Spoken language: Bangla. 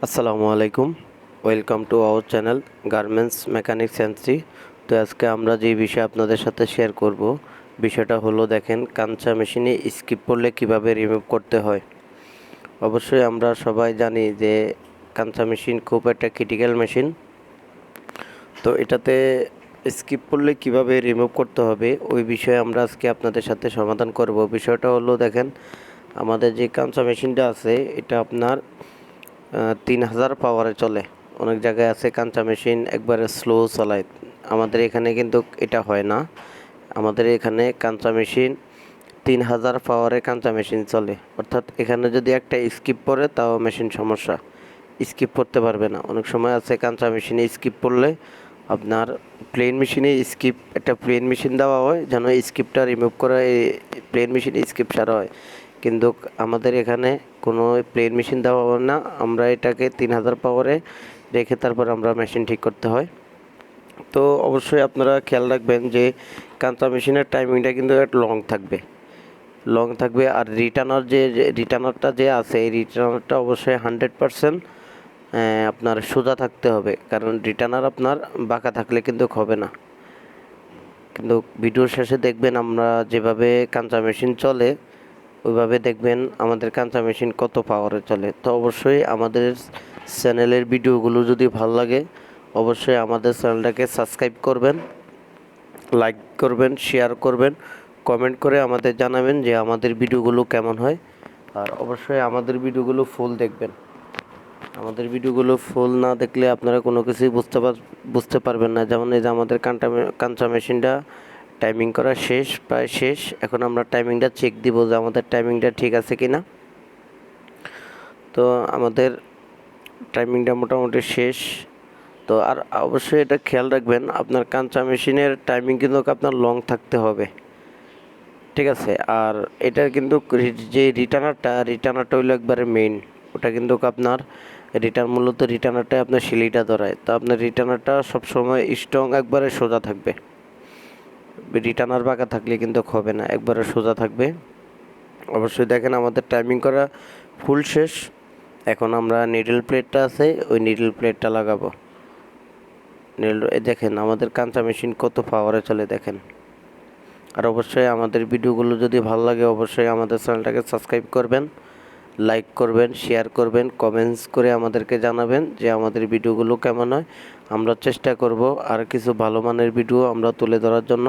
আসসালামু আলাইকুম। Welcome to our channel garments mechanics and C. তো আজকে আমরা যে বিষয় আপনাদের সাথে শেয়ার করব, বিষয়টা হলো দেখেন কাঞ্চা মেশিনে স্কিপ করলে কিভাবে রিমুভ করতে হয়। অবশ্যই আমরা সবাই জানি যে কাঞ্চা মেশিন খুব একটা ক্রিটিক্যাল মেশিন। তো এটাতে স্কিপ করলে কিভাবে রিমুভ করতে হবে ওই বিষয়ে আমরা আজকে আপনাদের সাথে সমাধান করব। বিষয়টা হলো দেখেন, আমাদের যে কাঞ্চা মেশিনটা আছে এটা আপনার 3000 পাওয়ারে চলে। অনেক জায়গায় আছে কাঞ্চা মেশিন একবারে স্লো চালায়, আমাদের এখানে কিন্তু এটা হয় না। আমাদের এখানে কাঞ্চা মেশিন 3000 পাওয়ারে কাঞ্চা মেশিন চলে, অর্থাৎ এখানে যদি একটা স্কিপ পড়ে তাও মেশিন সমস্যা, স্কিপ করতে পারবে না। অনেক সময় আছে কাঞ্চা মেশিনে স্কিপ পড়লে আপনার প্লেন মেশিনে স্কিপ, একটা প্লেন মেশিন দেওয়া হয় যেন স্কিপটা রিমুভ করা, এই প্লেন মেশিনে স্কিপ সারা হয়। কিন্তু আমাদের এখানে কোনো প্লেন মেশিন দেওয়া হয় না, আমরা এটাকে 3000 পাওয়ারে রেখে তারপর আমরা মেশিন ঠিক করতে হয়। তো অবশ্যই আপনারা খেয়াল রাখবেন যে কাঞ্চা মেশিনের টাইমিংটা কিন্তু একটু লং থাকবে। আর রিটার্নারটা যে আছে এই রিটার্নারটা অবশ্যই 100% আপনার সোজা থাকতে হবে, কারণ রিটার্নার আপনার বাঁকা থাকলে কিন্তু হবে না। কিন্তু ভিডিওর শেষে দেখবেন আমরা যেভাবে কাঞ্চা মেশিন চলে ওইভাবে দেখবেন আমাদের কাঞ্চা মেশিন কত পাওয়ারে চলে। তো অবশ্যই আমাদের চ্যানেলের ভিডিওগুলো যদি ভালো লাগে অবশ্যই আমাদের চ্যানেলটাকে সাবস্ক্রাইব করবেন, লাইক করবেন, শেয়ার করবেন, কমেন্ট করে আমাদের জানাবেন যে আমাদের ভিডিওগুলো কেমন হয়। আর অবশ্যই আমাদের ভিডিওগুলো ফুল দেখবেন। আমাদের ভিডিওগুলো ফুল না দেখলে আপনারা কোনো কিছুই বুঝতে পারবেন না। যেমন এই যে আমাদের কাঞ্চা মেশিনটা টাইমিং করা শেষ, প্রায় শেষ। এখন আমরা টাইমিংটা চেক দিব যে আমাদের টাইমিংটা ঠিক আছে কি না। তো আমাদের টাইমিংটা মোটামুটি শেষ। তো আর অবশ্যই এটা খেয়াল রাখবেন, আপনার কাঞ্চা মেশিনের টাইমিং কিন্তু আপনার লং থাকতে হবে, ঠিক আছে। আর এটার কিন্তু যে রিটার্নারটা হইলো একবারে মেইন, ওটা কিন্তু আপনার মূলত রিটার্নারটাই আপনার সিলিটা ধরায়। তো আপনার রিটার্নারটা সবসময় স্ট্রং, একবারে সোজা থাকবে। রিটার্নার বাঁকা থাকলে কিন্তু হবে না, একবারে সোজা থাকবে। অবশ্যই দেখেন আমাদের টাইমিং করা ফুল শেষ। এখন আমরা নিডল প্লেটটা আছে ওই নিডল প্লেটটা লাগাবো। দেখেন আমাদের কাঞ্চা মেশিন কত পাওয়ারে চলে দেখেন। আর অবশ্যই আমাদের ভিডিওগুলো যদি ভালো লাগে অবশ্যই আমাদের চ্যানেলটাকে সাবস্ক্রাইব করবেন, লাইক করবেন, শেয়ার করবেন, কমেন্টস করে আমাদেরকে জানাবেন যে আমাদের ভিডিওগুলো কেমন হয়। আমরা চেষ্টা করব আর কিছু ভালো মানের ভিডিও আমরা তুলে ধরার জন্য।